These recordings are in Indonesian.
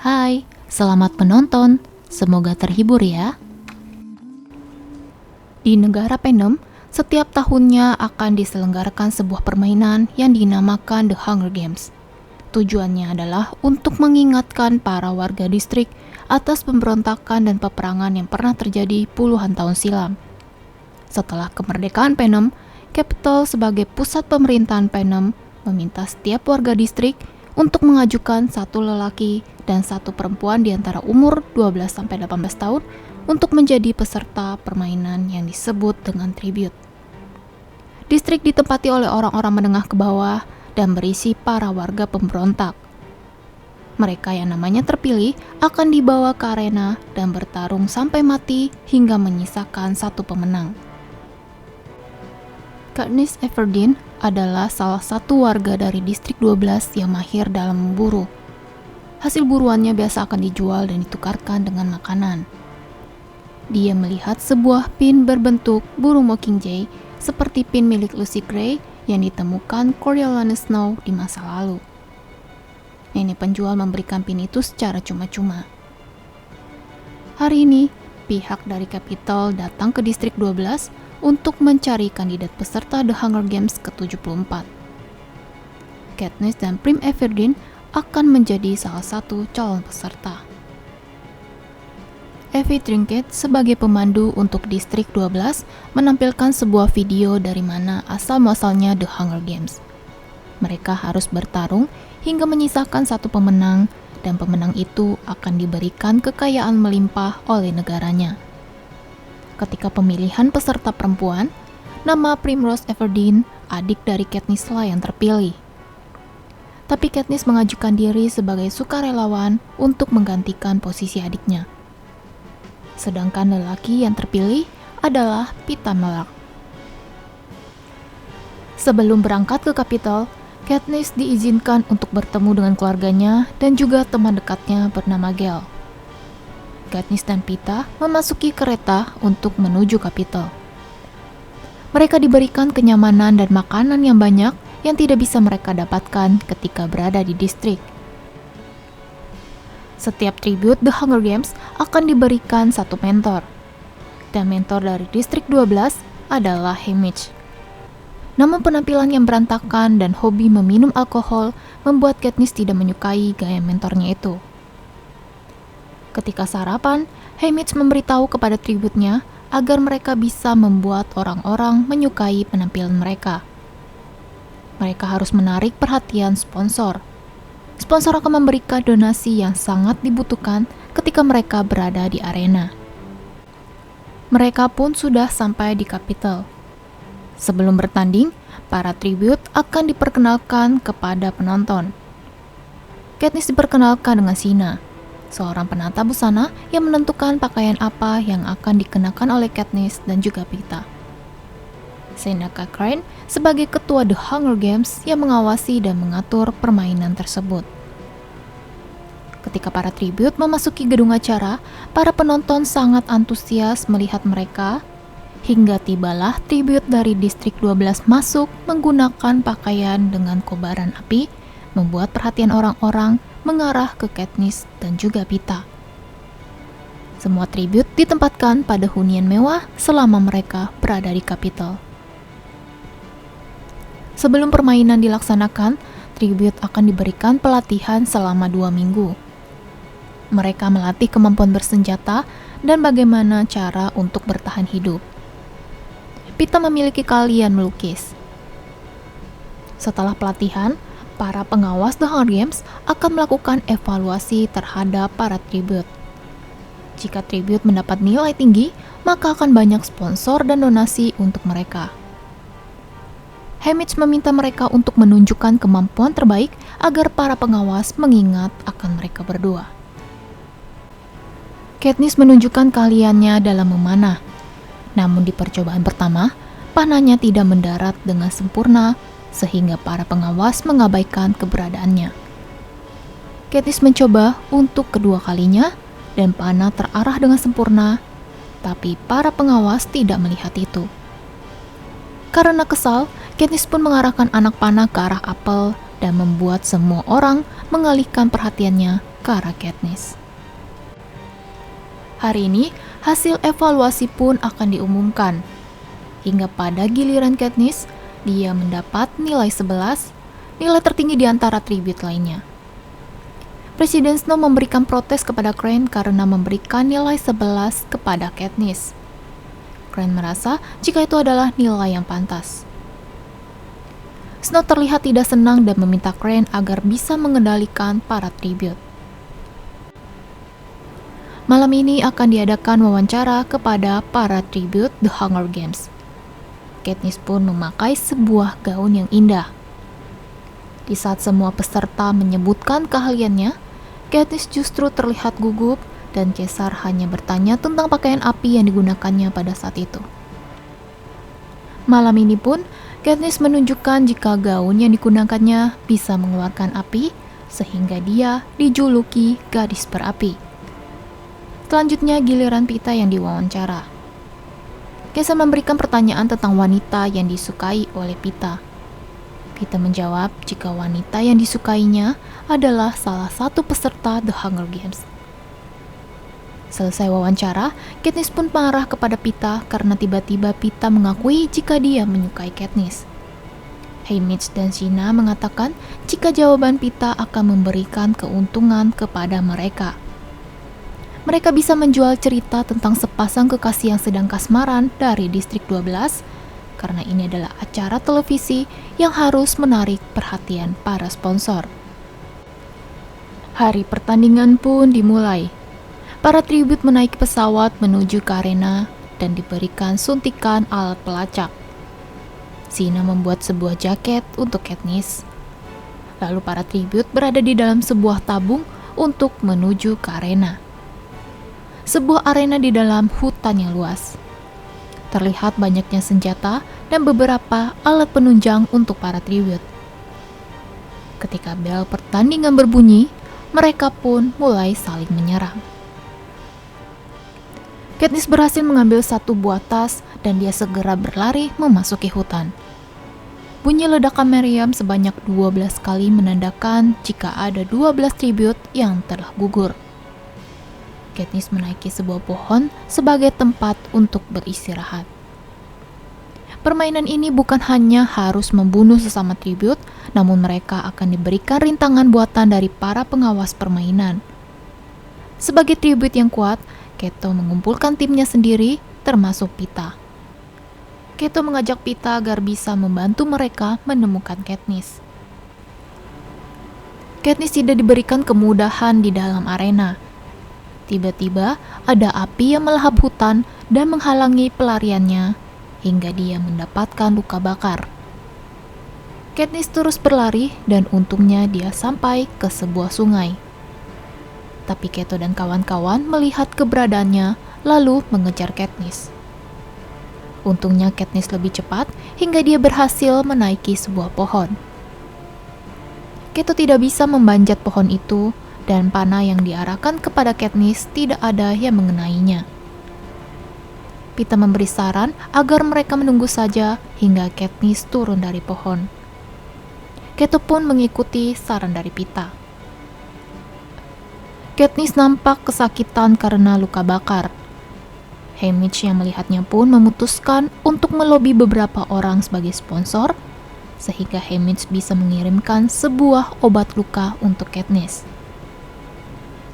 Hai, selamat menonton. Semoga terhibur ya. Di negara Panem, setiap tahunnya akan diselenggarakan sebuah permainan yang dinamakan The Hunger Games. Tujuannya adalah untuk mengingatkan para warga distrik atas pemberontakan dan peperangan yang pernah terjadi puluhan tahun silam. Setelah kemerdekaan Panem, Capital sebagai pusat pemerintahan Panem meminta setiap warga distrik untuk mengajukan satu lelaki dan satu perempuan di antara umur 12-18 tahun untuk menjadi peserta permainan yang disebut dengan tribute. Distrik ditempati oleh orang-orang menengah ke bawah dan berisi para warga pemberontak. Mereka yang namanya terpilih akan dibawa ke arena dan bertarung sampai mati hingga menyisakan satu pemenang. Katniss Everdeen adalah salah satu warga dari distrik 12 yang mahir dalam memburu. Hasil buruannya biasa akan dijual dan ditukarkan dengan makanan. Dia melihat sebuah pin berbentuk burung mockingjay seperti pin milik Lucy Gray yang ditemukan Coriolanus Snow di masa lalu. Nenek penjual memberikan pin itu secara cuma-cuma. Hari ini, pihak dari Capital datang ke distrik 12 untuk mencari kandidat peserta The Hunger Games ke-74. Katniss dan Prim Everdeen akan menjadi salah satu calon peserta. Evie Trinket sebagai pemandu untuk distrik 12 menampilkan sebuah video dari mana asal-muasalnya The Hunger Games. Mereka harus bertarung hingga menyisakan satu pemenang, dan pemenang itu akan diberikan kekayaan melimpah oleh negaranya. Ketika pemilihan peserta perempuan, nama Primrose Everdeen, adik dari Katniss lah yang terpilih. Tapi Katniss mengajukan diri sebagai sukarelawan untuk menggantikan posisi adiknya. Sedangkan lelaki yang terpilih adalah Peeta Mellark. Sebelum berangkat ke Capitol, Katniss diizinkan untuk bertemu dengan keluarganya dan juga teman dekatnya bernama Gale. Katniss dan Peeta memasuki kereta untuk menuju Capitol. Mereka diberikan kenyamanan dan makanan yang banyak yang tidak bisa mereka dapatkan ketika berada di distrik. Setiap tribute The Hunger Games akan diberikan satu mentor. Dan mentor dari distrik 12 adalah Haymitch. Namun penampilan yang berantakan dan hobi meminum alkohol membuat Katniss tidak menyukai gaya mentornya itu. Ketika sarapan, Haymitch memberitahu kepada tributnya agar mereka bisa membuat orang-orang menyukai penampilan mereka. Mereka harus menarik perhatian sponsor. Sponsor akan memberikan donasi yang sangat dibutuhkan ketika mereka berada di arena. Mereka pun sudah sampai di Capitol. Sebelum bertanding, para tribute akan diperkenalkan kepada penonton. Katniss diperkenalkan dengan Sina, seorang penata busana yang menentukan pakaian apa yang akan dikenakan oleh Katniss dan juga Peeta. Seneca Crane sebagai ketua The Hunger Games yang mengawasi dan mengatur permainan tersebut. Ketika para tribute memasuki gedung acara, para penonton sangat antusias melihat mereka, hingga tibalah tribute dari distrik 12 masuk menggunakan pakaian dengan kobaran api, membuat perhatian orang-orang mengarah ke Katniss dan juga Peeta. Semua tribute ditempatkan pada hunian mewah selama mereka berada di Capitol. Sebelum permainan dilaksanakan, tribute akan diberikan pelatihan selama 2 minggu. Mereka melatih kemampuan bersenjata dan bagaimana cara untuk bertahan hidup. Peeta memiliki keahlian melukis. Setelah pelatihan, para pengawas The Hunger Games akan melakukan evaluasi terhadap para tribute. Jika tribute mendapat nilai tinggi, maka akan banyak sponsor dan donasi untuk mereka. Haymitch meminta mereka untuk menunjukkan kemampuan terbaik agar para pengawas mengingat akan mereka berdua. Katniss menunjukkan keahliannya dalam memanah. Namun di percobaan pertama, panahnya tidak mendarat dengan sempurna sehingga para pengawas mengabaikan keberadaannya. Katniss mencoba untuk kedua kalinya dan panah terarah dengan sempurna, tapi para pengawas tidak melihat itu. Karena kesal, Katniss pun mengarahkan anak panah ke arah apel dan membuat semua orang mengalihkan perhatiannya ke arah Katniss. Hari ini, hasil evaluasi pun akan diumumkan. Hingga pada giliran Katniss, dia mendapat nilai 11, nilai tertinggi di antara tribute lainnya. Presiden Snow memberikan protes kepada Crane karena memberikan nilai 11 kepada Katniss. Crane merasa jika itu adalah nilai yang pantas. Snow terlihat tidak senang dan meminta Crane agar bisa mengendalikan para tribute. Malam ini akan diadakan wawancara kepada para tribute The Hunger Games. Katniss pun memakai sebuah gaun yang indah. Di saat semua peserta menyebutkan keahliannya, Katniss justru terlihat gugup dan Caesar hanya bertanya tentang pakaian api yang digunakannya pada saat itu. Malam ini pun, Katniss menunjukkan jika gaun yang digunakannya bisa mengeluarkan api, sehingga dia dijuluki gadis berapi. Selanjutnya giliran Peeta yang diwawancara. Caesar memberikan pertanyaan tentang wanita yang disukai oleh Peeta. Peeta menjawab jika wanita yang disukainya adalah salah satu peserta The Hunger Games. Selesai wawancara, Katniss pun marah kepada Peeta karena tiba-tiba Peeta mengakui jika dia menyukai Katniss. Haymitch dan Cinna mengatakan jika jawaban Peeta akan memberikan keuntungan kepada mereka. Mereka bisa menjual cerita tentang sepasang kekasih yang sedang kasmaran dari Distrik 12 karena ini adalah acara televisi yang harus menarik perhatian para sponsor. Hari pertandingan pun dimulai. Para tribute menaiki pesawat menuju ke arena dan diberikan suntikan alat pelacak. Cinna membuat sebuah jaket untuk Katniss. Lalu para tribute berada di dalam sebuah tabung untuk menuju ke arena. Sebuah arena di dalam hutan yang luas. Terlihat banyaknya senjata dan beberapa alat penunjang untuk para tribute. Ketika bel pertandingan berbunyi, mereka pun mulai saling menyerang. Katniss berhasil mengambil satu buah tas dan dia segera berlari memasuki hutan. Bunyi ledakan meriam sebanyak 12 kali menandakan jika ada 12 tribute yang telah gugur. Katniss menaiki sebuah pohon sebagai tempat untuk beristirahat. Permainan ini bukan hanya harus membunuh sesama tribute, namun mereka akan diberikan rintangan buatan dari para pengawas permainan. Sebagai tribute yang kuat, Keto mengumpulkan timnya sendiri, termasuk Peeta. Keto mengajak Peeta agar bisa membantu mereka menemukan Katniss. Katniss tidak diberikan kemudahan di dalam arena. Tiba-tiba ada api yang melahap hutan dan menghalangi pelariannya hingga dia mendapatkan luka bakar. Katniss terus berlari dan untungnya dia sampai ke sebuah sungai. Tapi Keto dan kawan-kawan melihat keberadaannya lalu mengejar Katniss. Untungnya Katniss lebih cepat hingga dia berhasil menaiki sebuah pohon. Keto tidak bisa memanjat pohon itu dan panah yang diarahkan kepada Katniss tidak ada yang mengenainya. Peeta memberi saran agar mereka menunggu saja hingga Katniss turun dari pohon. Keto pun mengikuti saran dari Peeta. Katniss nampak kesakitan karena luka bakar. Haymitch yang melihatnya pun memutuskan untuk melobi beberapa orang sebagai sponsor, sehingga Haymitch bisa mengirimkan sebuah obat luka untuk Katniss.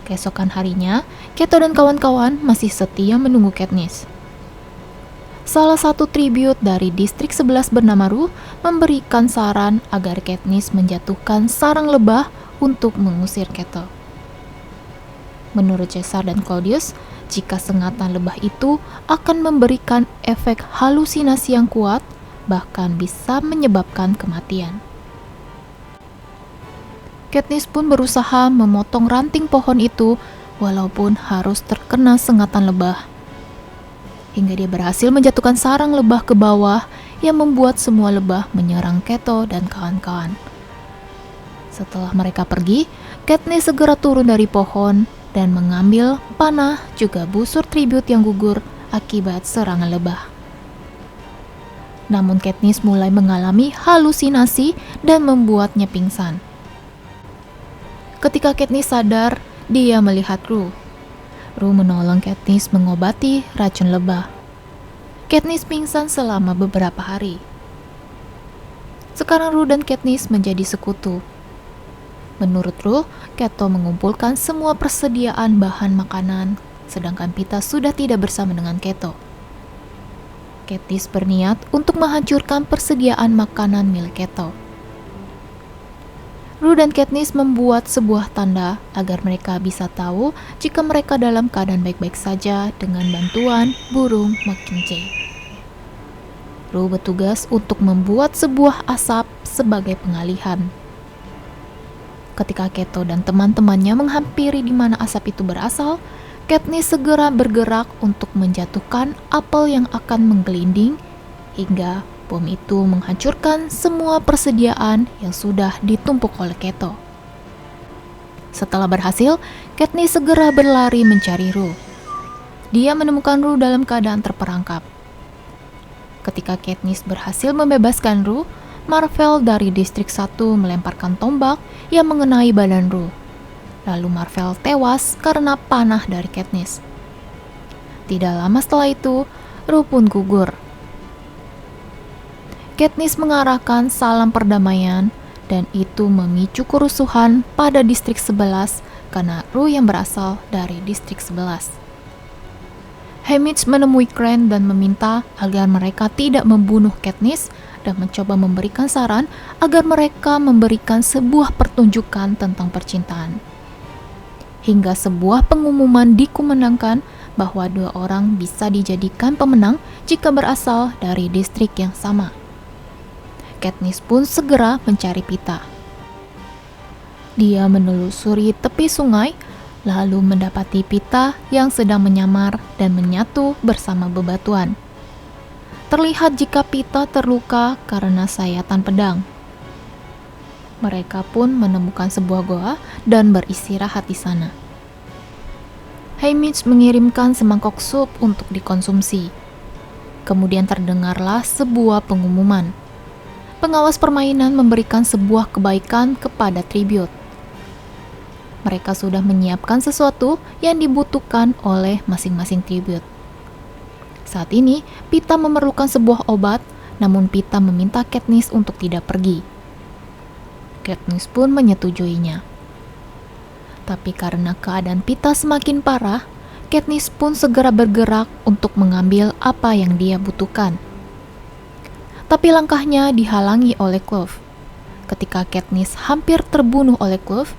Keesokan harinya, Keto dan kawan-kawan masih setia menunggu Katniss. Salah satu tribute dari Distrik 11 bernama Rue memberikan saran agar Katniss menjatuhkan sarang lebah untuk mengusir Keto. Menurut Caesar dan Claudius, jika sengatan lebah itu akan memberikan efek halusinasi yang kuat, bahkan bisa menyebabkan kematian. Katniss pun berusaha memotong ranting pohon itu walaupun harus terkena sengatan lebah. Hingga dia berhasil menjatuhkan sarang lebah ke bawah yang membuat semua lebah menyerang Keto dan kawan-kawan. Setelah mereka pergi, Katniss segera turun dari pohon dan mengambil panah juga busur tribute yang gugur akibat serangan lebah. Namun Katniss mulai mengalami halusinasi dan membuatnya pingsan. Ketika Katniss sadar, dia melihat Rue. Rue menolong Katniss mengobati racun lebah. Katniss pingsan selama beberapa hari. Sekarang Rue dan Katniss menjadi sekutu. Menurut Rue, Keto mengumpulkan semua persediaan bahan makanan, sedangkan Pita sudah tidak bersama dengan Keto. Katniss berniat untuk menghancurkan persediaan makanan milik Keto. Rue dan Katniss membuat sebuah tanda agar mereka bisa tahu jika mereka dalam keadaan baik-baik saja dengan bantuan burung Mockingjay. Rue bertugas untuk membuat sebuah asap sebagai pengalihan. Ketika Keto dan teman-temannya menghampiri di mana asap itu berasal, Katniss segera bergerak untuk menjatuhkan apel yang akan menggelinding hingga bom itu menghancurkan semua persediaan yang sudah ditumpuk oleh Keto. Setelah berhasil, Katniss segera berlari mencari Rue. Dia menemukan Rue dalam keadaan terperangkap. Ketika Katniss berhasil membebaskan Rue, Marvel dari Distrik 1 melemparkan tombak yang mengenai badan Rue. Lalu Marvel tewas karena panah dari Katniss. Tidak lama setelah itu, Rue pun gugur. Katniss mengarahkan salam perdamaian dan itu memicu kerusuhan pada Distrik 11 karena Rue yang berasal dari Distrik 11. Haymitch menemui Crane dan meminta agar mereka tidak membunuh Katniss dan mencoba memberikan saran agar mereka memberikan sebuah pertunjukan tentang percintaan. Hingga sebuah pengumuman dikumandangkan bahwa 2 orang bisa dijadikan pemenang jika berasal dari distrik yang sama. Katniss pun segera mencari Pita. Dia menelusuri tepi sungai, lalu mendapati Pita yang sedang menyamar dan menyatu bersama bebatuan. Terlihat jika Pita terluka karena sayatan pedang. Mereka pun menemukan sebuah goa dan beristirahat di sana. Haymitch mengirimkan semangkok sup untuk dikonsumsi. Kemudian terdengarlah sebuah pengumuman. Pengawas permainan memberikan sebuah kebaikan kepada tribute. Mereka sudah menyiapkan sesuatu yang dibutuhkan oleh masing-masing tribute. Saat ini, Pita memerlukan sebuah obat, namun Pita meminta Katniss untuk tidak pergi. Katniss pun menyetujuinya. Tapi karena keadaan Pita semakin parah, Katniss pun segera bergerak untuk mengambil apa yang dia butuhkan. Tapi langkahnya dihalangi oleh Clove. Ketika Katniss hampir terbunuh oleh Clove,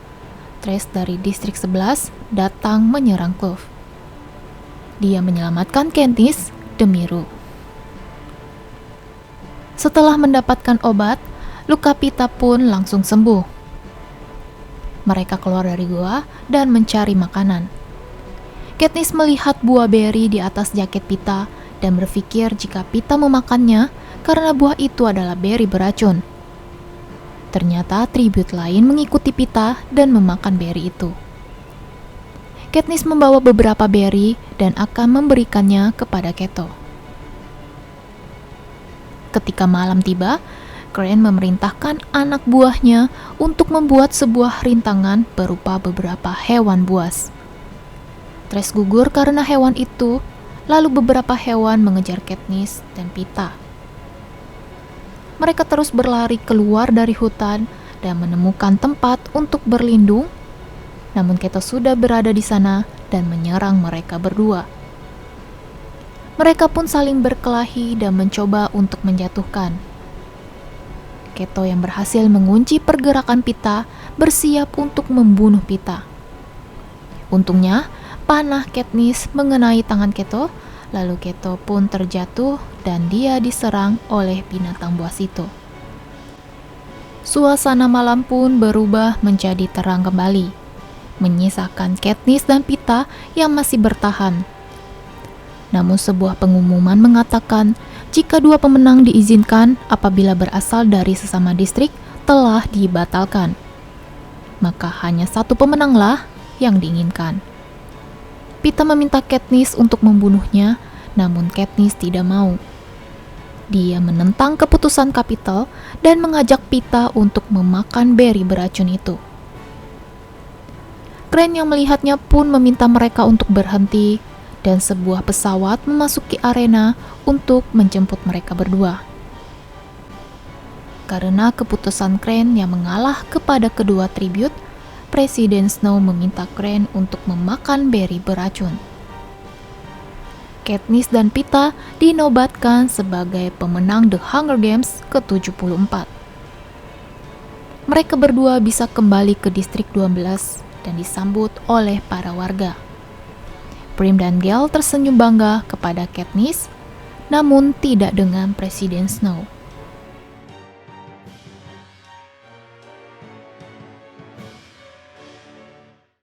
Trace dari Distrik 11 datang menyerang Clove. Dia menyelamatkan Katniss demi Rue. Setelah mendapatkan obat, luka Pita pun langsung sembuh. Mereka keluar dari gua dan mencari makanan. Katniss melihat buah beri di atas jaket Pita dan berpikir jika Pita memakannya karena buah itu adalah beri beracun. Ternyata tribute lain mengikuti Pita dan memakan beri itu. Katniss membawa beberapa beri dan akan memberikannya kepada Keto. Ketika malam tiba, Crane memerintahkan anak buahnya untuk membuat sebuah rintangan berupa beberapa hewan buas. Trace gugur karena hewan itu, lalu beberapa hewan mengejar Katniss dan Pita. Mereka terus berlari keluar dari hutan dan menemukan tempat untuk berlindung. Namun Keto sudah berada di sana dan menyerang mereka berdua. Mereka pun saling berkelahi dan mencoba untuk menjatuhkan. Keto yang berhasil mengunci pergerakan Pita bersiap untuk membunuh Pita. Untungnya, panah Katniss mengenai tangan Keto, lalu Keto pun terjatuh dan dia diserang oleh binatang buas itu. Suasana malam pun berubah menjadi terang kembali, menyisakan Katniss dan Pita yang masih bertahan. Namun sebuah pengumuman mengatakan jika 2 pemenang diizinkan apabila berasal dari sesama distrik telah dibatalkan. Maka hanya 1 pemenanglah yang diinginkan. Pita meminta Katniss untuk membunuhnya, namun Katniss tidak mau. Dia menentang keputusan Capital dan mengajak Pita untuk memakan beri beracun itu. Crane yang melihatnya pun meminta mereka untuk berhenti, dan sebuah pesawat memasuki arena untuk menjemput mereka berdua. Karena keputusan Crane yang mengalah kepada kedua tribute, Presiden Snow meminta Crane untuk memakan beri beracun. Katniss dan Pita dinobatkan sebagai pemenang The Hunger Games ke-74. Mereka berdua bisa kembali ke distrik 12 dan disambut oleh para warga. Prim dan Gale tersenyum bangga kepada Katniss, namun tidak dengan Presiden Snow.